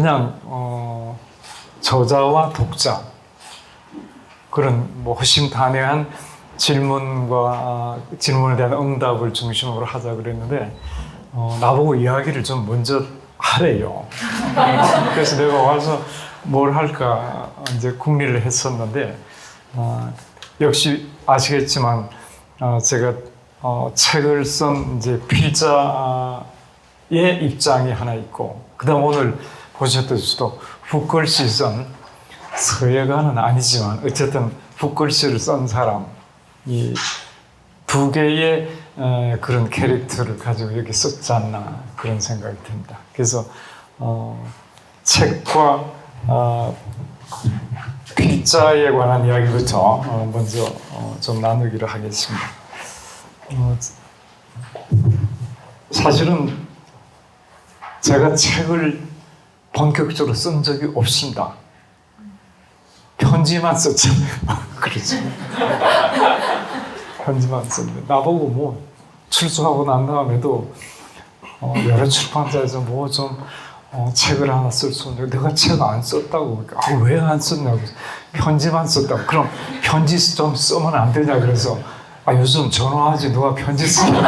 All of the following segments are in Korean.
그냥 저자와 독자 그런 뭐 허심탄회한 질문에 대한 응답을 중심으로 하자 그랬는데 나보고 이야기를 좀 먼저 하래요. 그래서 내가 와서 뭘 할까 이제 궁리를 했었는데 역시 아시겠지만 제가 책을 쓴 이제 필자의 입장이 하나 있고, 그다음 오늘 보셨듯이 또 붓글씨 쓴 서예가는 아니지만 어쨌든 붓글씨를 쓴 사람, 이 두 개의 그런 캐릭터를 가지고 여기 썼지 않나 그런 생각이 듭니다. 그래서 책과 필자에 관한 이야기부터 먼저 좀 나누기로 하겠습니다. 사실은 제가 책을 본격적으로 쓴 적이 없습니다. 편지만 썼잖아요. 그렇죠. 편지만 썼는데 나보고 뭐 출소하고 난 다음에도 여러 출판사에서 뭐 좀 책을 하나 쓸 수 있는데 내가 책 안 썼다고. 왜 안 썼냐고. 편지만 썼다고. 그럼 편지 좀 쓰면 안 되냐 그래서 요즘 전화하지 누가 편지 쓰냐.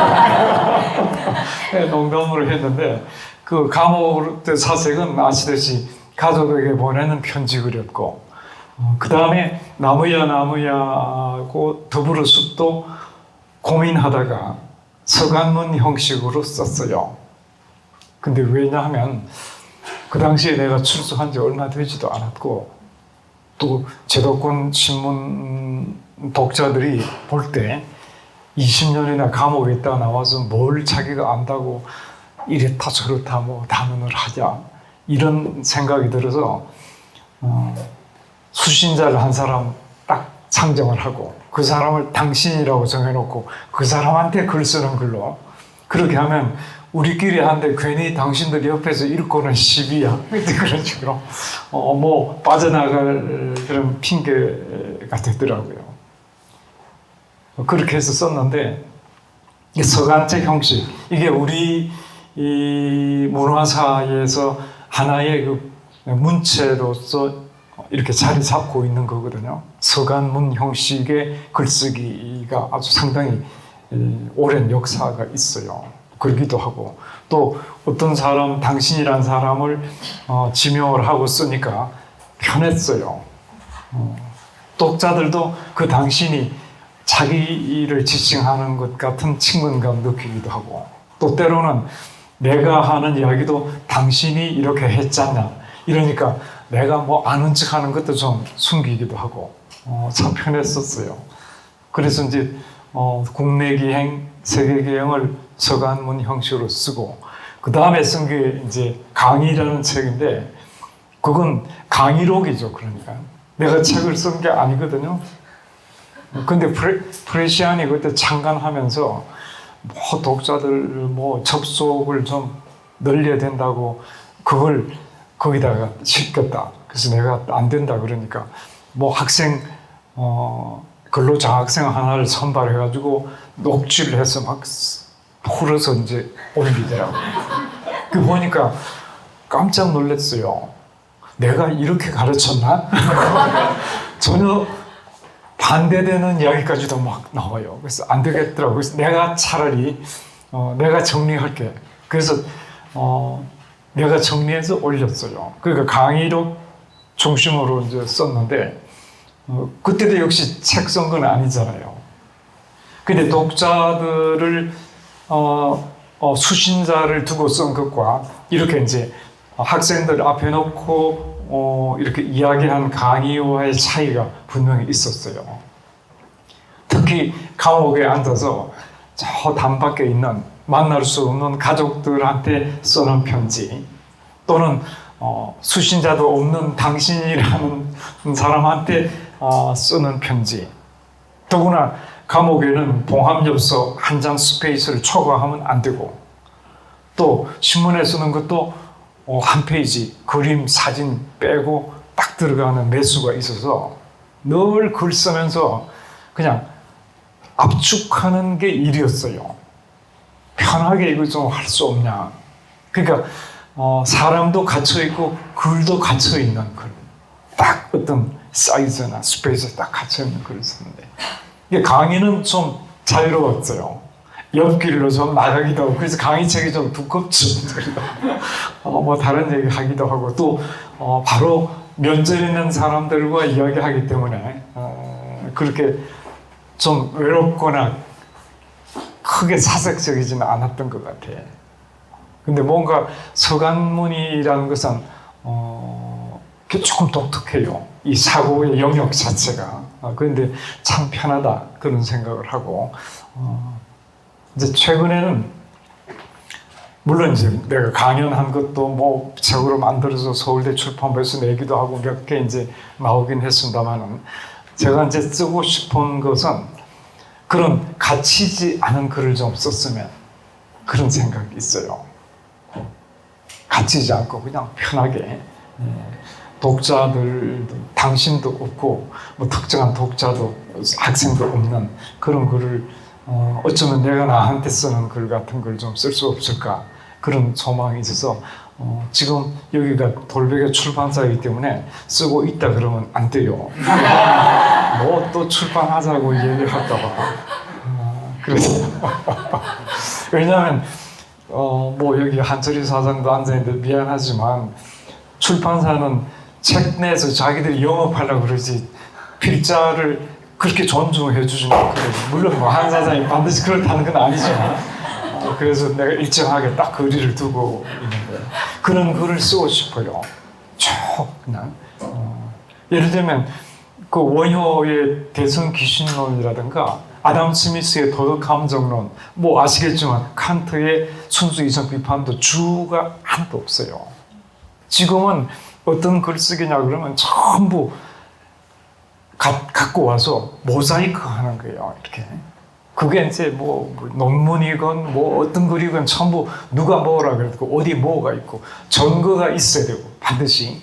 농담으로 했는데 그 감옥 때 사색은 아시듯이 가족에게 보내는 편지 그렸고, 그 다음에 나무야하고 더불어 숲도 고민하다가 서간문 형식으로 썼어요. 근데 왜냐하면 그 당시에 내가 출소한 지 얼마 되지도 않았고, 또 제도권 신문 독자들이 볼 때 20년이나 감옥에 있다 나와서 뭘 자기가 안다고 이렇다 저렇다 뭐 단언을 하자, 이런 생각이 들어서 수신자를 한 사람 딱 상정을 하고 그 사람을 당신이라고 정해놓고 그 사람한테 글 쓰는 걸로, 그렇게 하면 우리끼리 하는데 괜히 당신들 옆에서 읽고는 시비야 그런 식으로 뭐 빠져나갈 그런 핑계가 되더라고요. 그렇게 해서 썼는데 서간책 형식, 이게 우리 이 문화사에서 하나의 그 문체로서 이렇게 자리 잡고 있는 거거든요. 서간문 형식의 글쓰기가 아주 상당히 오랜 역사가 있어요. 그러기도 하고, 또 어떤 사람, 당신이란 사람을 지명을 하고 쓰니까 편했어요. 독자들도 그 당신이 자기를 지칭하는 것 같은 친근감 느끼기도 하고, 또 때로는 내가 하는 이야기도 당신이 이렇게 했잖냐 이러니까 내가 뭐 아는 척 하는 것도 좀 숨기기도 하고 참 편했었어요. 그래서 이제 국내 기행, 세계 기행을 서간문 형식으로 쓰고, 그 다음에 쓴 게 이제 강의라는 책인데, 그건 강의록이죠. 그러니까 내가 책을 쓴 게 아니거든요. 근데 프레시안이 그때 창간하면서 뭐 독자들 뭐 접속을 좀 늘려야 된다고 그걸 거기다가 시켰다. 그래서 내가 안 된다 그러니까 뭐 학생 근로장학생 하나를 선발해가지고 녹취를 해서 막 풀어서 이제 올리더라고요. 그 보니까 깜짝 놀랐어요. 내가 이렇게 가르쳤나? 전혀 반대되는 이야기까지도 막 나와요. 그래서 안 되겠더라고요. 그래서 내가 차라리 내가 정리할게. 그래서 내가 정리해서 올렸어요. 그러니까 강의록 중심으로 이제 썼는데 그때도 역시 책 쓴 건 아니잖아요. 근데 독자들을 수신자를 두고 쓴 것과 이렇게 이제 학생들 앞에 놓고 이렇게 이야기한 강의와의 차이가 분명히 있었어요. 특히 감옥에 앉아서 저 담밖에 있는 만날 수 없는 가족들한테 쓰는 편지, 또는 수신자도 없는 당신이라는 사람한테 쓰는 편지, 더구나 감옥에는 봉합엽서 한 장 스페이스를 초과하면 안 되고, 또 신문에 쓰는 것도 한 페이지 그림, 사진 빼고 딱 들어가는 매수가 있어서 늘 글 쓰면서 그냥 압축하는 게 일이었어요. 편하게 이거 좀 할 수 없냐. 그러니까 사람도 갇혀있고 글도 갇혀있는 글. 딱 어떤 사이즈나 스페이스에 딱 갇혀있는 글을 썼는데 이게 강의는 좀 자유로웠어요. 옆길로 좀 나가기도 하고 그래서 강의책이 좀 두껍죠. 뭐 다른 얘기 하기도 하고 또 바로 면접 있는 사람들과 이야기하기 때문에 그렇게 좀 외롭거나 크게 사색적이지는 않았던 것 같아요. 근데 뭔가 서간문이라는 것은 조금 독특해요. 이 사고의 영역 자체가. 그런데 참 편하다 그런 생각을 하고 이제 최근에는 물론 이제 내가 강연한 것도 뭐 책으로 만들어서 서울대 출판부에서 내기도 하고 몇 개 이제 나오긴 했습니다만은 제가 이제 쓰고 싶은 것은 그런 갇히지 않은 글을 좀 썼으면 그런 생각이 있어요. 갇히지 않고 그냥 편하게 독자들도 당신도 없고 뭐 특정한 독자도 학생도 없는 그런 글을 어쩌면 내가 나한테 쓰는 글 같은 걸 좀 쓸 수 없을까 그런 소망이 있어서 지금 여기가 돌베개 출판사이기 때문에 쓰고 있다 그러면 안 돼요. 뭐 또 출판하자고 얘기할까 봐. 그래서 왜냐하면 뭐 여기 한철희 사장도 앉아있는데 미안하지만 출판사는 책 내서 자기들이 영업하려고 그러지 필자를 그렇게 존중해 주지는 않거든요. 물론 뭐 한 사장이 반드시 그렇다는 건 아니지만 그래서 내가 일정하게 딱 거리를 두고 있는 거예요. 그런 글을 쓰고 싶어요. 쭉 그냥 예를 들면 그 원효의 대선 귀신론이라든가 아담 스미스의 도덕 감정론 뭐 아시겠지만 칸트의 순수 이성 비판도 주가 하나도 없어요. 지금은 어떤 글쓰기냐 그러면 전부 갖고 와서 모자이크 하는 거예요. 이렇게. 그게 이제 뭐 논문이건 뭐 어떤 글이건 전부 누가 뭐라 그랬고 어디 뭐가 있고 전거가 있어야 되고 반드시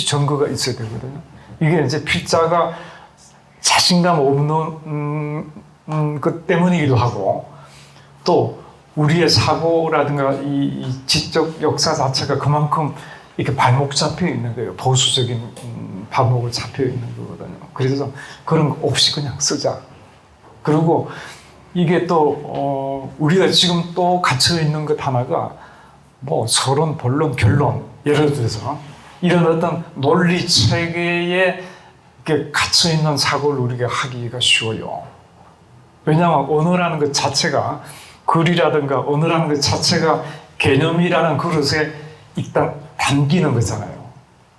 전거가 있어야 되거든요. 이게 이제 필자가 자신감 없는 것 때문이기도 하고 또 우리의 사고라든가 이 지적 역사 자체가 그만큼 이렇게 발목 잡혀 있는 거예요. 보수적인 발목을 잡혀 있는 거거든요. 그래서 그런 거 없이 그냥 쓰자. 그리고 이게 또 우리가 지금 또 갇혀 있는 것 하나가 뭐 서론, 본론, 결론 예를 들어서 이런 어떤 논리 체계에 이렇게 갇혀 있는 사고를 우리가 하기가 쉬워요. 왜냐하면 언어라는 것 자체가 글이라든가 언어라는 것 자체가 개념이라는 그릇에 일단 담기는 거잖아요.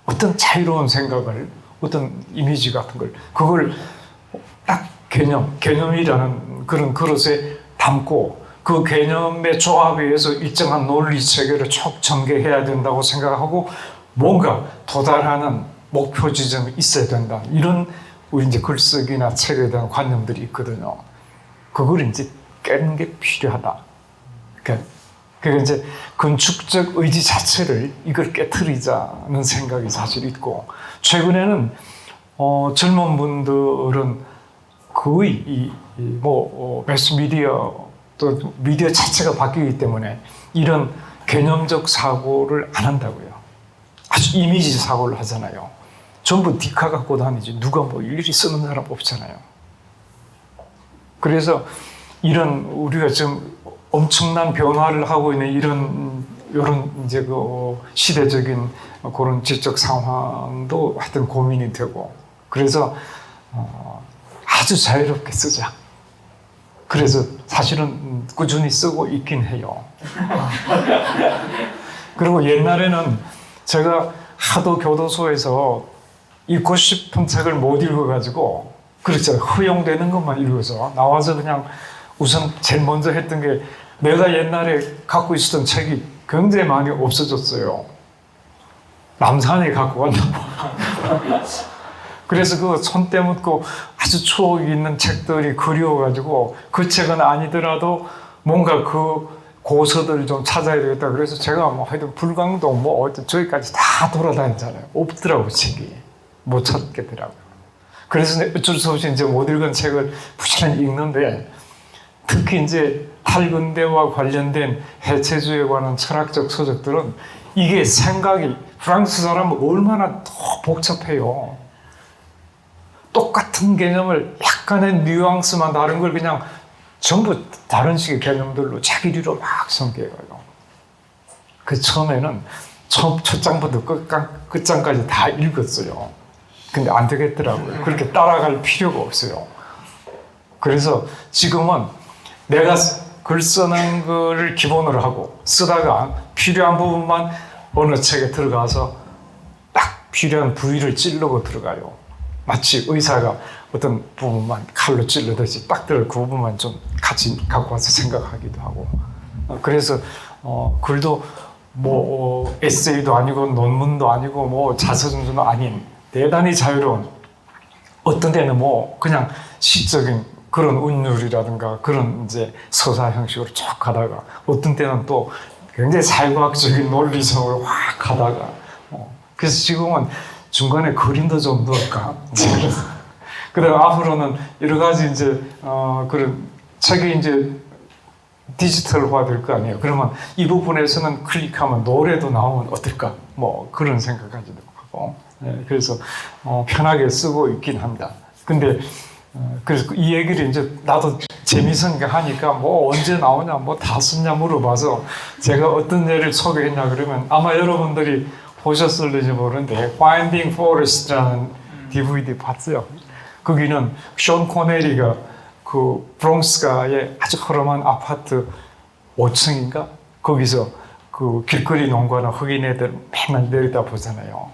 어떤 자유로운 생각을, 어떤 이미지 같은 걸, 그걸 딱 개념이라는 그런 그릇에 담고 그 개념의 조합에 의해서 일정한 논리 체계를 쭉 전개해야 된다고 생각하고 뭔가 도달하는 목표 지점이 있어야 된다. 이런 우리 이제 글쓰기나 책에 대한 관념들이 있거든요. 그걸 이제 깨는 게 필요하다. 그러니까 이제 건축적 의지 자체를 이걸 깨트리자는 생각이 사실 있고 최근에는 젊은 분들은 거의 매스미디어 또 미디어 자체가 바뀌기 때문에 이런 개념적 사고를 안 한다고요. 아주 이미지 사고를 하잖아요. 전부 디카 갖고 다니지 누가 뭐 일일이 쓰는 사람 없잖아요. 그래서 이런 우리가 지금 엄청난 변화를 하고 있는 이런 이제 그 시대적인 그런 지적 상황도 하여튼 고민이 되고 그래서 아주 자유롭게 쓰자. 그래서 사실은 꾸준히 쓰고 있긴 해요. 그리고 옛날에는 제가 하도 교도소에서 읽고 싶은 책을 못 읽어가지고 그렇죠. 허용되는 것만 읽어서 나와서 그냥 우선 제일 먼저 했던 게 내가 옛날에 갖고 있었던 책이 굉장히 많이 없어졌어요. 남산에 갖고 왔나 봐. 그래서 그 손 떼묻고 아주 추억이 있는 책들이 그리워가지고 그 책은 아니더라도 뭔가 그 고서들을 좀 찾아야 되겠다. 그래서 제가 뭐 하여튼 불광동 뭐 어떤 저기까지 다 돌아다녔잖아요. 없더라고 책이. 못 찾겠더라고요. 그래서 어쩔 수 없이 이제 못 읽은 책을 부지런히 읽는데 특히 이제 탈근대와 관련된 해체주의에 관한 철학적 서적들은 이게 생각이 프랑스 사람은 얼마나 더 복잡해요. 똑같은 개념을 약간의 뉘앙스만 다른 걸 그냥 전부 다른 식의 개념들로 자기리로 막 성격해요. 그 처음에는 첫 장부터 끝장까지 다 읽었어요. 근데 안 되겠더라고요. 그렇게 따라갈 필요가 없어요. 그래서 지금은 내가 글 쓰는 거를 기본으로 하고 쓰다가 필요한 부분만 어느 책에 들어가서 딱 필요한 부위를 찌르고 들어가요. 마치 의사가 어떤 부분만 칼로 찔르듯이 딱 그 부분만 좀 같이 갖고 와서 생각하기도 하고. 그래서 글도 뭐 에세이도 아니고 논문도 아니고 뭐 자서전도 아닌 대단히 자유로운, 어떤 때는 뭐 그냥 시적인 그런 운율이라든가 그런 이제 서사 형식으로 쭉 가다가 어떤 때는 또 굉장히 사회과학적인 논리성으로 확 가다가 그래서 지금은 중간에 그림도 좀 넣을까. 그다음 앞으로는 여러 가지 이제 그런 책이 이제 디지털화 될 거 아니에요. 그러면 이 부분에서는 클릭하면 노래도 나오면 어떨까? 뭐 그런 생각까지도 하고. 그래서 편하게 쓰고 있긴 합니다. 근데 그래서 이 얘기를 이제 나도 재미있으니까 하니까 뭐 언제 나오냐, 뭐 다 썼냐 물어봐서 제가 어떤 예를 소개했냐 그러면 아마 여러분들이 보셨을지 모르는데 Finding Forest라는 DVD 봤어요. 거기는 션 코네리가 그 브롱스가의 아주 허름한 아파트 5층인가 거기서 그 길거리 농가나 흑인 애들 맨날 내리다 보잖아요.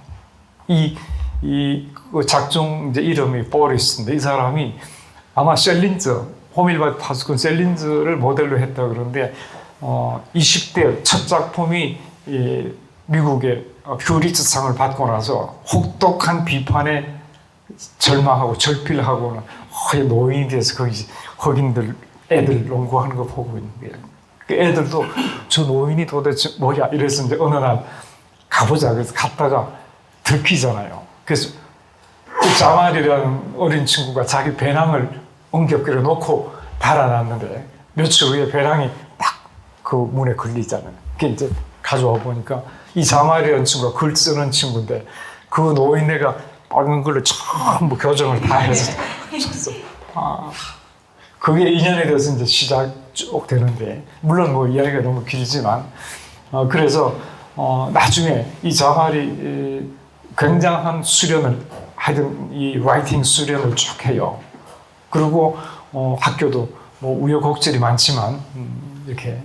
그 작중 이제 이름이 보리스인데 이 사람이 아마 셀린저, 호밀밭 파수꾼 셀린저를 모델로 했다 그러는데 20대 첫 작품이 미국의 퓨리츠상을 받고 나서 혹독한 비판에 절망하고 절필하고는 노인이 돼서 거기 흑인들 애들 농구하는 거 보고 있는 거예요. 그 애들도 저 노인이 도대체 뭐야 이래서 이제 어느 날 가보자 그래서 갔다가 들키잖아요. 그래서 그 자말이라는 어린 친구가 자기 배낭을 엉겹결에 놓고 달아놨는데 며칠 후에 배낭이 딱 그 문에 걸리잖아요. 그게 이제 가져와 보니까 이 자말이라는 친구가 글 쓰는 친구인데 그 노인네가 빨간 걸로 전부 교정을 다 해서 쳤어. 그게 인연에 대해서 이제 시작 쭉 되는데 물론 뭐 이야기가 너무 길지만 그래서 나중에 이 자말이 굉장한 수련을 하여튼 이 라이팅 수련을 쭉 해요. 그리고 학교도 뭐 우여곡절이 많지만 이렇게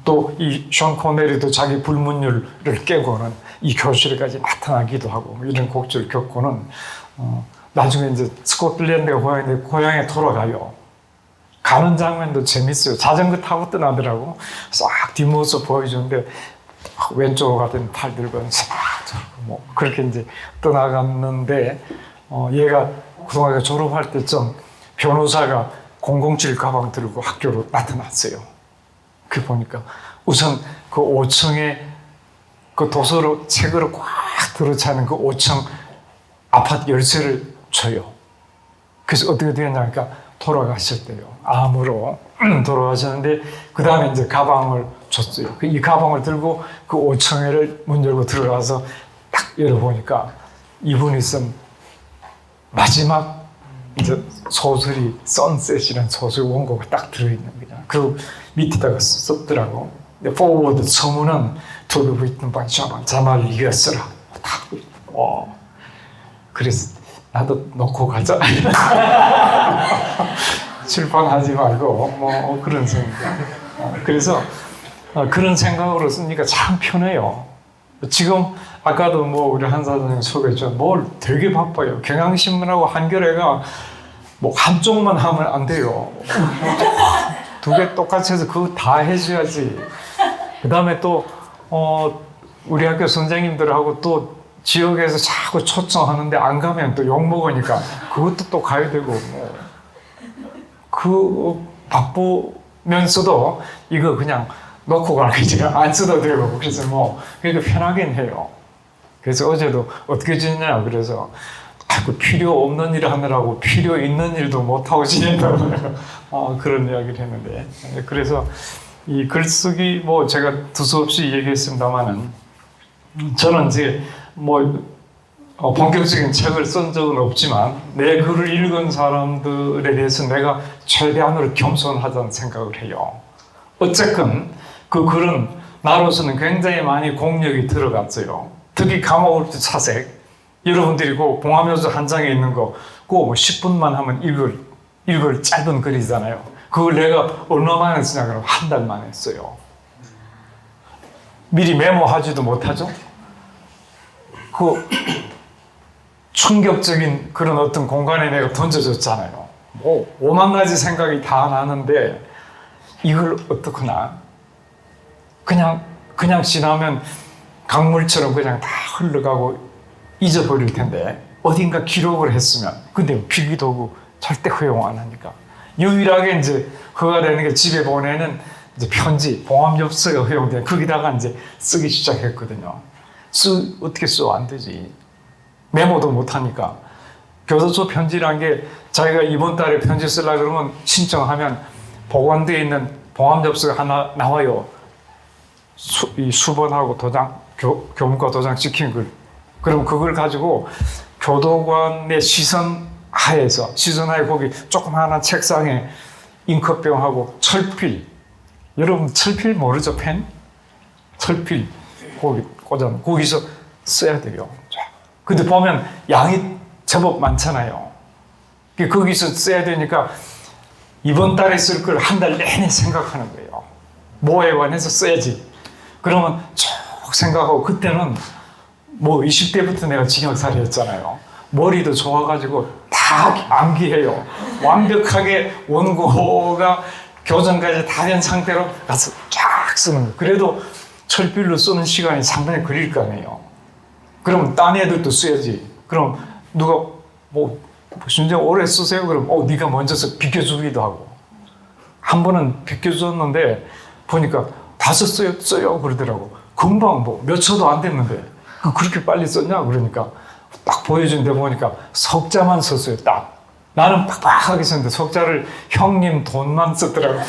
또 이 션 코네리도 자기 불문율을 깨고는 이 교실에까지 나타나기도 하고 이런 곡절을 겪고는 나중에 이제 스코틀랜드가 고향인데 고향에 돌아가요. 가는 장면도 재밌어요. 자전거 타고 떠나더라고. 싹 뒷모습 보여주는데 왼쪽으로 가더니 팔 들고 뭐 그렇게 이제 떠나갔는데 얘가 고등학교 졸업할 때쯤 변호사가 007 가방 들고 학교로 나타났어요. 그 보니까 우선 그 5층에 그 도서로 책으로 꽉 들어차는 그 5층 아파트 열쇠를 줘요. 그래서 어떻게 되었냐니까 돌아가셨대요. 암으로 돌아가셨는데 그 다음에 이제 가방을 줬어요. 이 가방을 들고 그 5층에를 문 열고 들어가서 딱 열어보니까 이분이 쓴 마지막 이제 소설이 선셋이라는 소설 원고가 딱 들어있는 거야. 그리고 밑에다가 썼더라고. forward 서문은 to be written by 자말 이겼어라. 딱. 그래서 나도 놓고 가자. 출판하지 말고 뭐 그런 생각. 그래서 그런 생각으로 쓰니까 참 편해요. 지금 아까도 뭐 우리 한 사장님 소개했죠. 뭘 되게 바빠요. 경향신문하고 한겨레가 뭐 한쪽만 하면 안 돼요. 두 개 똑같이 해서 그거 다 해줘야지. 그 다음에 또 우리 학교 선생님들하고 또 지역에서 자꾸 초청하는데 안 가면 또 욕먹으니까 그것도 또 가야 되고 그 바쁘면서도 이거 그냥 놓고 가는 거지. 안 써도 되고. 그래서 뭐 그러니까 편하긴 해요. 그래서 어제도 어떻게 지내냐 그래서 자꾸 필요 없는 일을 하느라고 필요 있는 일도 못하고 지낸다고 그런 이야기를 했는데, 그래서 이 글쓰기 뭐 제가 두서없이 얘기했습니다만은 저는 이제 뭐 본격적인 책을 쓴 적은 없지만 내 글을 읽은 사람들에 대해서 내가 최대한으로 겸손하다는 생각을 해요. 어쨌건 그 글은 나로서는 굉장히 많이 공력이 들어갔어요. 특히 감옥을도 차색, 여러분들이 그 봉화묘서 한 장에 있는 거 그거 뭐 10분만 하면 읽을 짧은 글이잖아요. 그걸 내가 얼마 만에 쓰냐 그러면 한 달 만에 써요. 미리 메모하지도 못하죠. 그 충격적인 그런 어떤 공간에 내가 던져졌잖아요. 뭐 5만 가지 생각이 다 나는데 이걸 어떡하나. 그냥 지나면 강물처럼 그냥 다 흘러가고 잊어버릴 텐데 어딘가 기록을 했으면, 근데 필기도구 절대 허용 안 하니까 유일하게 이제 허가되는 게 집에 보내는 이제 편지, 봉합엽서가 허용돼. 거기다가 이제 쓰기 시작했거든요. 어떻게 써? 안 되지. 메모도 못 하니까. 교도소 편지란 게 자기가 이번 달에 편지 쓰려고 그러면 신청하면 보관되어 있는 봉합엽서가 하나 나와요. 이 수본하고 도장, 교문과 도장 찍힌 글. 그럼 그걸 가지고 교도관의 시선 하에 거기 조그마한 책상에 잉크병하고 철필. 여러분 철필 모르죠? 펜? 철필. 거기 꽂아. 거기서 써야 돼요. 근데 보면 양이 제법 많잖아요. 거기서 써야 되니까 이번 달에 쓸 걸 한 달 내내 생각하는 거예요. 뭐에 관해서 써야지. 그러면 쭉 생각하고, 그때는 뭐 20대부터 내가 징역살이였잖아요. 머리도 좋아가지고 다 암기해요. 완벽하게 원고가 교정까지 다 된 상태로 가서 쫙 쓰는 거예요. 그래도 철필로 쓰는 시간이 상당히 걸릴 거 아니에요. 그럼 딴 애들도 써야지. 그럼 누가 뭐 심지어 오래 쓰세요? 그럼 네가 먼저 비켜주기도 하고. 한 번은 비켜줬는데 보니까 다 써요 그러더라고. 금방 뭐 몇 초도 안 됐는데 그렇게 빨리 썼냐? 그러니까 딱 보여준데 보니까 석자만 썼어요. 딱. 나는 빡빡하게 썼는데 석자를 형님 돈만 썼더라고.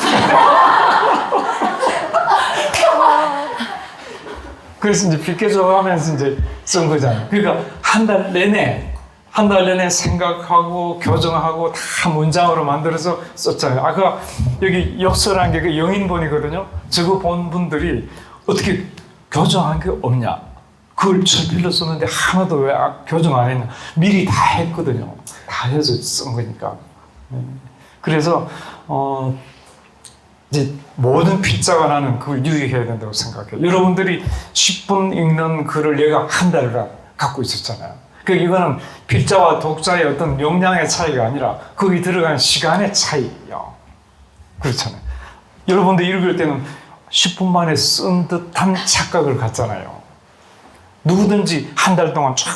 그래서 이제 비켜줘 하면서 이제 쓴 거잖아요. 그러니까 한 달 내내 생각하고 교정하고 다 문장으로 만들어서 썼잖아요. 아까 여기 역설한 게 그 영인본이거든요. 저거 본 분들이 어떻게 교정한 게 없냐? 그걸 철필로 썼는데 하나도 왜 교정 안 했냐? 미리 다 했거든요. 다 해서 쓴 거니까. 그래서 이제 모든 필자가 나는 그걸 유의해야 된다고 생각해요. 여러분들이 10분 읽는 글을 내가 한 달간 갖고 있었잖아요. 그러니까 이거는 필자와 독자의 어떤 역량의 차이가 아니라 거기 들어간 시간의 차이예요. 그렇잖아요. 여러분들 읽을 때는 10분 만에 쓴 듯한 착각을 갖잖아요. 누구든지 한 달 동안 쫙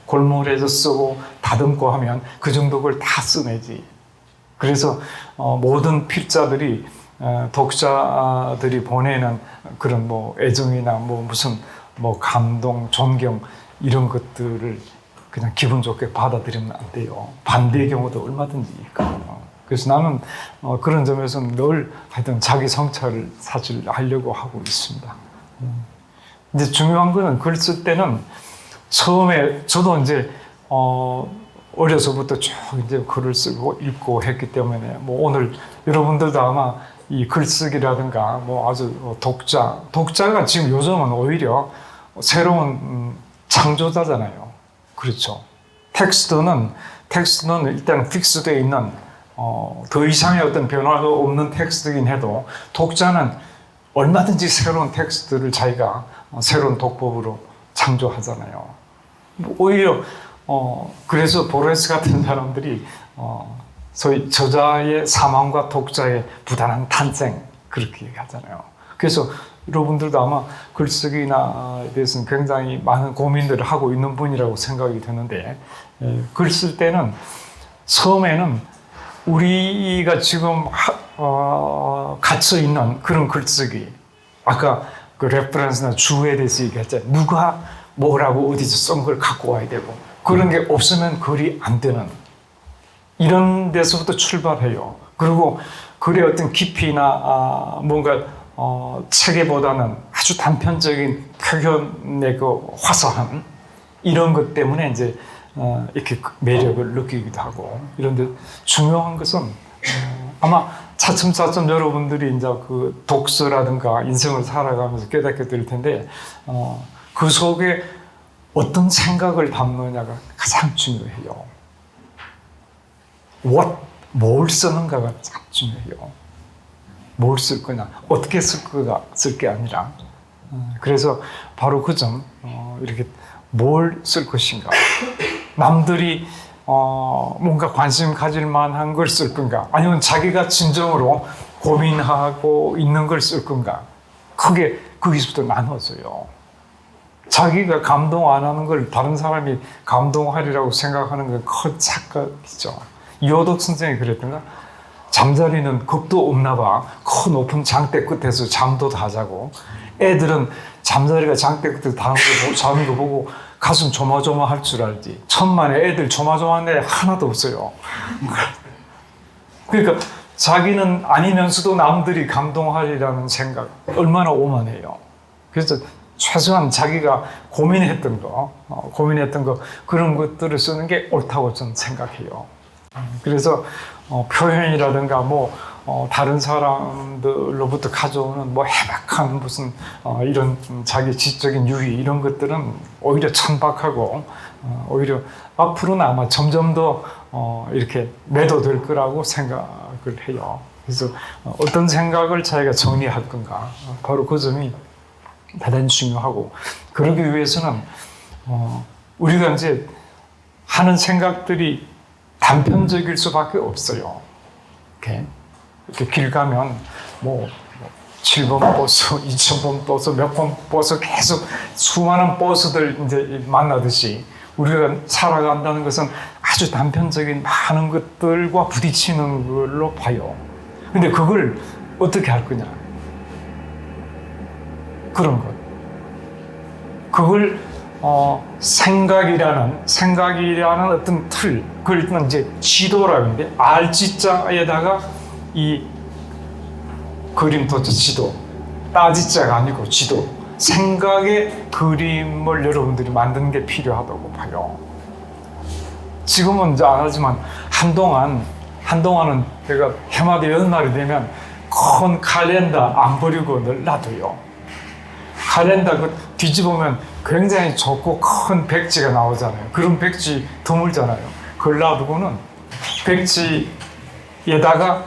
골몰해서 쓰고 다듬고 하면 그 정도 걸 다 써내지. 그래서 모든 필자들이 독자들이 보내는 그런 뭐 애정이나 뭐 무슨 뭐 감동, 존경 이런 것들을 그냥 기분 좋게 받아들이면 안 돼요. 반대의 경우도 얼마든지 있거든요. 그래서 나는 그런 점에서는 늘 하여튼 자기 성찰을 사실 하려고 하고 있습니다. 이제 중요한 거는 글 쓸 때는 처음에 저도 이제 어려서부터 쭉 이제 글을 쓰고 읽고 했기 때문에 뭐 오늘 여러분들도 아마 이 글쓰기라든가 뭐 아주 독자가 지금 요즘은 오히려 새로운 창조자잖아요. 그렇죠. 텍스트는 일단 픽스되어 있는 더 이상의 어떤 변화가 없는 텍스트이긴 해도 독자는 얼마든지 새로운 텍스트를 자기가 새로운 독법으로 창조하잖아요. 오히려 그래서 보레스 같은 사람들이 소위 저자의 사망과 독자의 부단한 탄생 그렇게 얘기하잖아요. 그래서 여러분들도 아마 글쓰기에 대해서는 굉장히 많은 고민들을 하고 있는 분이라고 생각이 드는데, 글 쓸 때는 처음에는 우리가 지금 갇혀 있는 그런 글쓰기, 아까 그 레퍼런스나 주어에 대해서 얘기했잖아요. 누가 뭐라고 어디서 쓴 걸 갖고 와야 되고, 그런 게 없으면 글이 안 되는 이런 데서부터 출발해요. 그리고 글의 어떤 깊이나 뭔가 체계보다는 아주 단편적인 표현의 그 화사함 이런 것 때문에 이제 이렇게 매력을 느끼기도 하고 이런데 중요한 것은 아마 차츰차츰 여러분들이 이제 그 독서라든가 인생을 살아가면서 깨닫게 될 텐데 그 속에 어떤 생각을 담느냐가 가장 중요해요. 뭘 쓰는가가 가장 중요해요. 뭘 쓸 거냐, 어떻게 쓸 게 아니라. 그래서 바로 그 점, 이렇게 뭘 쓸 것인가. 남들이 뭔가 관심 가질 만한 걸 쓸 건가, 아니면 자기가 진정으로 고민하고 있는 걸 쓸 건가. 크게 거기서부터 나눠져요. 자기가 감동 안 하는 걸 다른 사람이 감동하리라고 생각하는 건 큰 착각이죠. 이호덕 선생이 그랬던가? 잠자리는 겁도 없나 봐. 큰 높은 장대 끝에서 잠도 다 자고 애들은 잠자리가 장대 끝에서 자는 거 보고 가슴 조마조마할 줄 알지. 천만에 애들 조마조마한 애 하나도 없어요. 그러니까 자기는 아니면서도 남들이 감동하리라는 생각 얼마나 오만해요. 그래서 최소한 자기가 고민했던 거 그런 것들을 쓰는 게 옳다고 저는 생각해요. 그래서 표현이라든가 다른 사람들로부터 가져오는 해박한 무슨 이런 자기 지적인 유희 이런 것들은 오히려 천박하고 오히려 앞으로는 아마 점점 더 이렇게 매도될 거라고 생각을 해요. 그래서 어떤 생각을 자기가 정리할 건가 바로 그 점이 대단히 중요하고 그러기 위해서는 우리가 이제 하는 생각들이 단편적일 수밖에 없어요. 이렇게 길 가면 7번 버스, 2000번 버스, 몇 번 버스 계속 수많은 버스들 이제 만나듯이 우리가 살아간다는 것은 아주 단편적인 많은 것들과 부딪히는 걸로 봐요. 근데 그걸 어떻게 할 거냐? 그런 것. 그걸 생각이라는 어떤 틀, 그걸 일단 이제 지도라고 하는데 R지자에다가 이 그림도자 지도, 따지자가 아니고 지도, 생각의 그림을 여러분들이 만드는 게 필요하다고 봐요. 지금은 이제 안 하지만 한동안은 내가 해마다 연말이 되면 큰 칼렌더 안 버리고 늘 놔둬요. 칼렌더 그 뒤집으면 굉장히 좁고 큰 백지가 나오잖아요. 그런 백지 드물잖아요. 그걸 놔두고는 백지에다가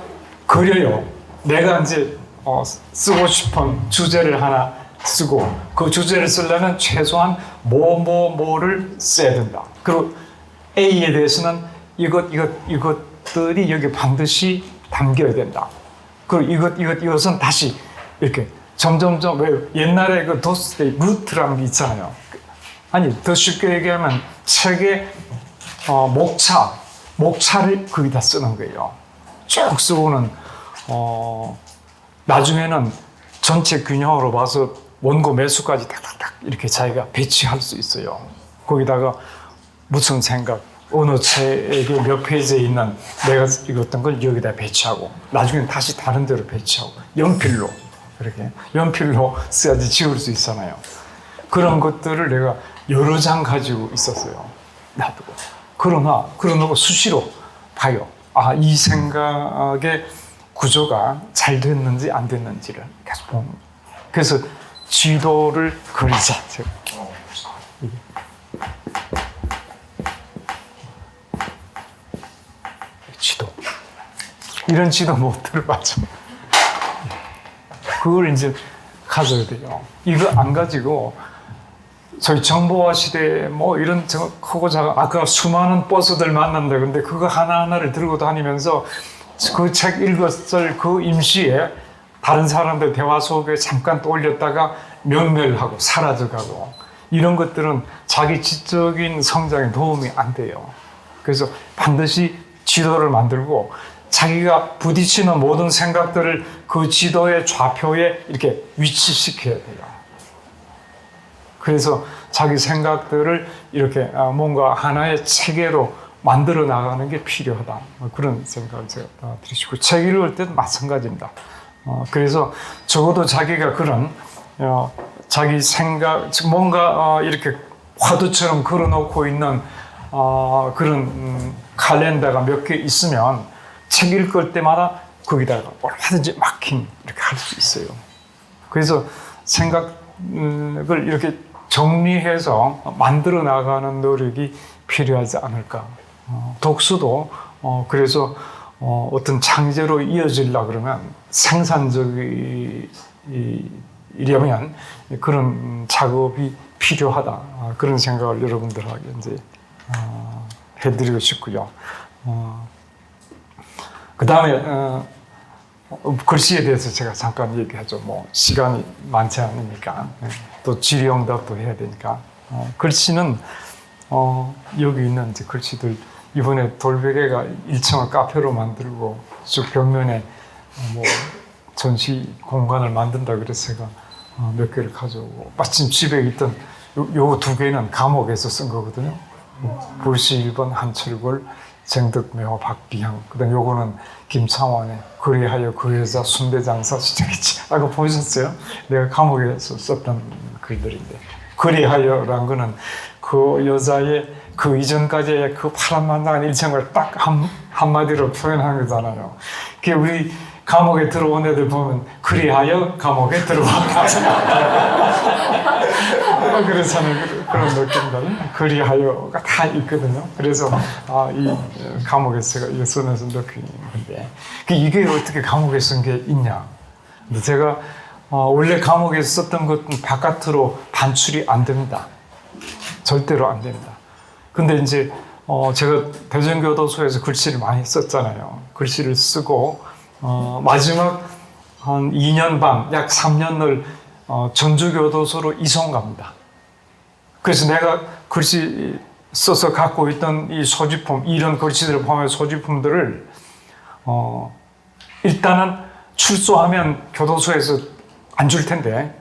그려요. 내가 이제 쓰고 싶은 주제를 하나 쓰고 그 주제를 쓰려면 최소한 뭐를 써야 된다. 그리고 A에 대해서는 이것들이 여기 반드시 담겨야 된다. 그리고 이것은 다시 이렇게 점점점 왜 옛날에 그 도스데이 루트라는 게 있잖아요. 아니 더 쉽게 얘기하면 책의 목차를 거기다 쓰는 거예요. 쭉 쓰고는 나중에는 전체 균형으로 봐서 원고 매수까지 탁탁탁 이렇게 자기가 배치할 수 있어요. 거기다가 무슨 생각, 어느 책의 몇 페이지에 있는 내가 읽었던 걸 여기다 배치하고 나중에는 다시 다른 데로 배치하고 연필로 써야지 지울 수 있잖아요. 그런 것들을 내가 여러 장 가지고 있었어요. 놔두고. 그러고 수시로 봐요. 이 생각의 구조가 잘 됐는지 안 됐는지를 계속 보는 거예요. 그래서 지도를 그리자. 지도. 이런 지도 못 들어봤죠. 그걸 이제 가져야 돼요. 이거 안 가지고 저희 정보화 시대에 이런 크고 작은 아까 수많은 버스들 만난다 근데 그거 하나하나를 들고 다니면서 그 책 읽었을 그 임시에 다른 사람들 대화 속에 잠깐 떠올렸다가 멸멸하고 사라져가고 이런 것들은 자기 지적인 성장에 도움이 안 돼요. 그래서 반드시 지도를 만들고 자기가 부딪히는 모든 생각들을 그 지도의 좌표에 이렇게 위치시켜야 돼요. 그래서 자기 생각들을 이렇게 뭔가 하나의 체계로 만들어 나가는 게 필요하다. 그런 생각을 제가 드리시고, 책 읽을 때도 마찬가지입니다. 그래서 적어도 자기가 그런 자기 생각, 뭔가 이렇게 화두처럼 걸어놓고 있는 그런 칼렌더가 몇 개 있으면 책 읽을 때마다 거기다가 얼마든지 마킹 이렇게 할 수 있어요. 그래서 생각을 이렇게 정리해서 만들어 나가는 노력이 필요하지 않을까. 독서도 그래서 어떤 창제로 이어지려 그러면 생산적이려면 그런 작업이 필요하다. 그런 생각을 여러분들에게 이제 해드리고 싶고요. 그 다음에 글씨에 대해서 제가 잠깐 얘기하죠. 뭐 시간이 많지 않으니까 또 질의응답도 해야 되니까 글씨는 여기 있는 이제 글씨들 이번에 돌베개가 1층을 카페로 만들고 쭉 벽면에 뭐 전시 공간을 만든다 그래서 제가 몇 개를 가져오고 마침 집에 있던 요 두 개는 감옥에서 쓴 거거든요. 불시 1번 한철골 정덕매화 박비향. 그다음 요거는 김창완의 그리하여 그 여자 순대장사 시작했지. 아까 보셨어요? 내가 감옥에서 썼던 글들인데 그리하여란 거는 그 여자의 그 이전까지의 그 파란만장한 일생을 딱 한마디로 표현한 거잖아요. 그게 우리 감옥에 들어온 애들 보면 그리하여 감옥에 들어왔다. 그렇잖아요. 그런 느낌들. 그리하여가 다 있거든요. 그래서 이 감옥에서 제가 이거 쓰면서 느낀 건데 이게 어떻게 감옥에 쓴 게 있냐. 근데 제가 원래 감옥에서 썼던 것은 바깥으로 반출이 안 됩니다. 절대로 안 됩니다. 근데 이제 제가 대전교도소에서 글씨를 많이 썼잖아요. 글씨를 쓰고 마지막 한 2년 반, 약 3년을 전주교도소로 이송 갑니다. 그래서 내가 글씨 써서 갖고 있던 이 소지품, 이런 글씨들을 포함한 소지품들을 일단은 출소하면 교도소에서 안 줄 텐데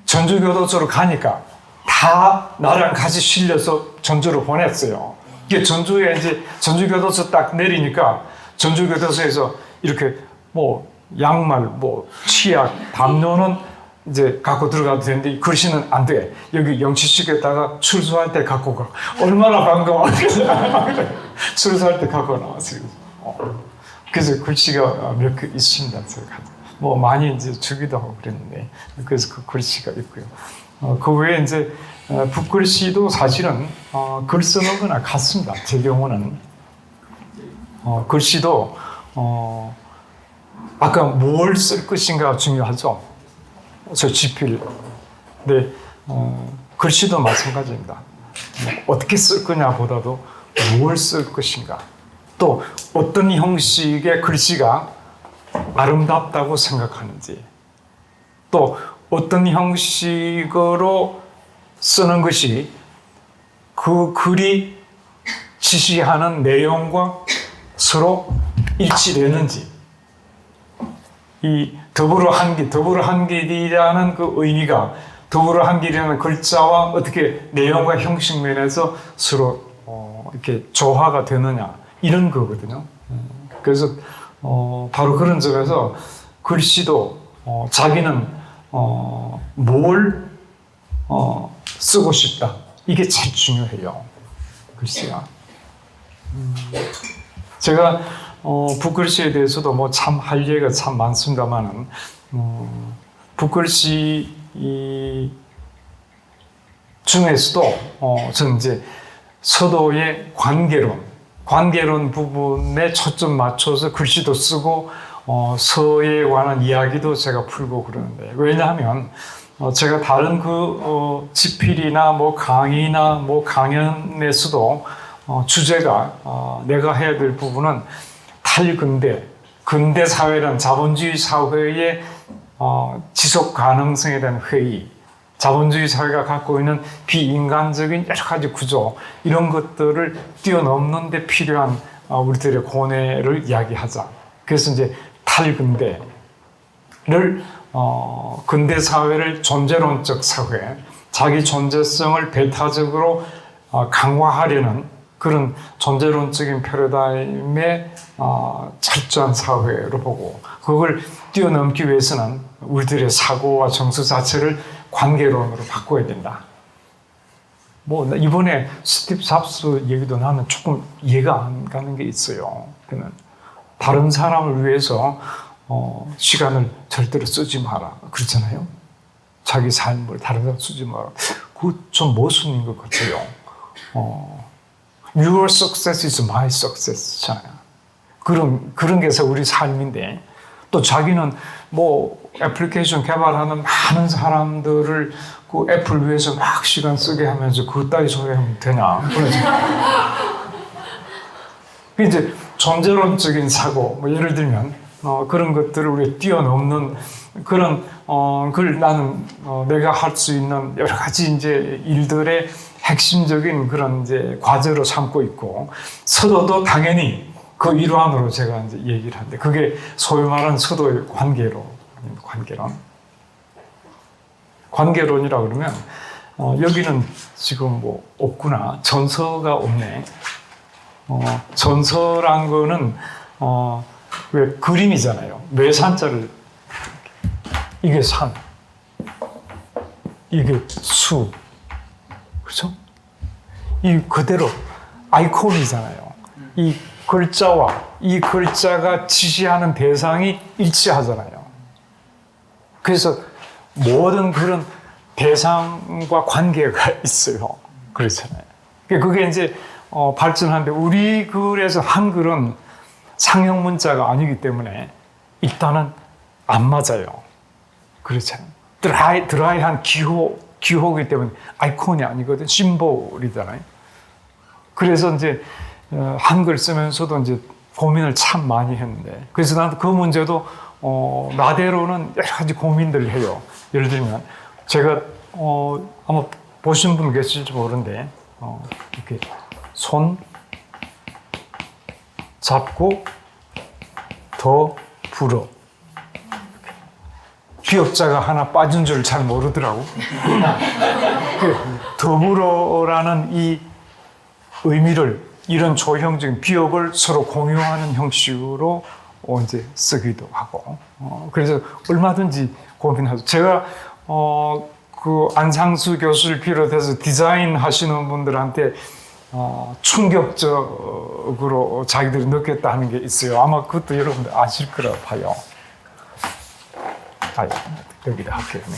전주교도소로 가니까 다 나랑 같이 실려서 전주로 보냈어요. 이게 전주에 이제 전주교도소 딱 내리니까 전주교도소에서 이렇게 뭐 양말, 뭐 치약, 담요는 이제 갖고 들어가도 되는데 글씨는 안 돼. 여기 영치식에다가 출소할 때 갖고 가. 얼마나 반가워. 출소할 때 갖고 나왔어요. 그래서 글씨가 몇 개 있습니다. 제가 뭐 많이 이제 주기도 하고 그랬는데 그래서 그 글씨가 있고요. 그 외에 이제 붓글씨도 사실은 글 쓰는 거나 같습니다. 제 경우는 글씨도 아까 뭘 쓸 것인가 중요하죠. 저 지필. 근데 글씨도 마찬가지입니다. 어떻게 쓸 거냐보다도 뭘 쓸 것인가. 또 어떤 형식의 글씨가 아름답다고 생각하는지. 또 어떤 형식으로 쓰는 것이 그 글이 지시하는 내용과 서로 일치되는지. 이 더불어 한길이라는 그 의미가 더불어 한길이라는 글자와 어떻게 내용과 형식 면에서 서로 이렇게 조화가 되느냐 이런 거거든요. 그래서 바로 그런 점에서 글씨도 자기는 뭘 쓰고 싶다 이게 제일 중요해요. 글씨가. 제가 붓글씨에 대해서도 뭐 참 할 얘기가 참 많습니다만은 붓글씨 중에서도 저는 이제 서도의 관계론 부분에 초점 맞춰서 글씨도 쓰고 서에 관한 이야기도 제가 풀고 그러는데 왜냐하면 제가 다른 그 지필이나 뭐 강의나 뭐 강연에서도 주제가 내가 해야 될 부분은 근대 사회란 자본주의 사회의 지속 가능성에 대한 회의, 자본주의 사회가 갖고 있는 비인간적인 여러 가지 구조 이런 것들을 뛰어넘는 데 필요한 우리들의 고뇌를 이야기하자. 그래서 이제 탈근대를 근대 사회를 존재론적 사회, 자기 존재성을 배타적으로 강화하려는 그런 존재론적인 패러다임의 철저한 사회로 보고, 그걸 뛰어넘기 위해서는 우리들의 사고와 정서 자체를 관계론으로 바꿔야 된다. 뭐 이번에 스티브 잡스 얘기도 나는 조금 이해가 안 가는 게 있어요. 그는 다른 사람을 위해서 시간을 절대로 쓰지 마라 그렇잖아요. 자기 삶을 다른 사람 쓰지 마라. 그거 좀 모순인 것 같아요. Your success is my success잖아요. 그런 게 우리 삶인데, 또 자기는 뭐 애플리케이션 개발하는 많은 사람들을 그 애플 위해서 막 시간 쓰게 하면서 그 따위 소리 하면 되냐. 이제 존재론적인 사고, 뭐 예를 들면 그런 것들을 우리 뛰어넘는 그런 걸 나는 내가 할 수 있는 여러 가지 이제 일들의 핵심적인 그런 이제 과제로 삼고 있고, 서도도 당연히 그 일환으로 제가 이제 얘기를 하는데, 그게 소위 말하는 서도의 관계론이라 그러면 여기는 지금 뭐 없구나. 전서가 없네. 전서란 거는 왜 그림이잖아요. 외산자를, 이게 산, 이게 수, 그렇죠? 이 그대로 아이콘이잖아요. 이 글자와 이 글자가 지시하는 대상이 일치하잖아요. 그래서 모든 그런 대상과 관계가 있어요. 그렇잖아요. 그게 이제 발전하는데, 우리 글에서 한글은 상형 문자가 아니기 때문에 일단은 안 맞아요. 그렇잖아요. 드라이한 기호이기 때문에 아이콘이 아니거든. 심볼이잖아요. 그래서 이제 한글 쓰면서도 이제 고민을 참 많이 했는데, 그래서 나도 그 문제도 나대로는 여러 가지 고민들을 해요. 예를 들면 제가 아마 보신 분 계실지 모르는데 이렇게 손 잡고 더 불어, 기억자가 하나 빠진 줄 잘 모르더라고. 더불어라는 이 의미를, 이런 조형적인 비역을 서로 공유하는 형식으로 이제 쓰기도 하고, 그래서 얼마든지 고민하죠. 제가 그 안상수 교수를 비롯해서 디자인 하시는 분들한테 충격적으로 자기들이 느꼈다 하는 게 있어요. 아마 그것도 여러분들 아실 거라 봐요. 여기다 할게요. 네.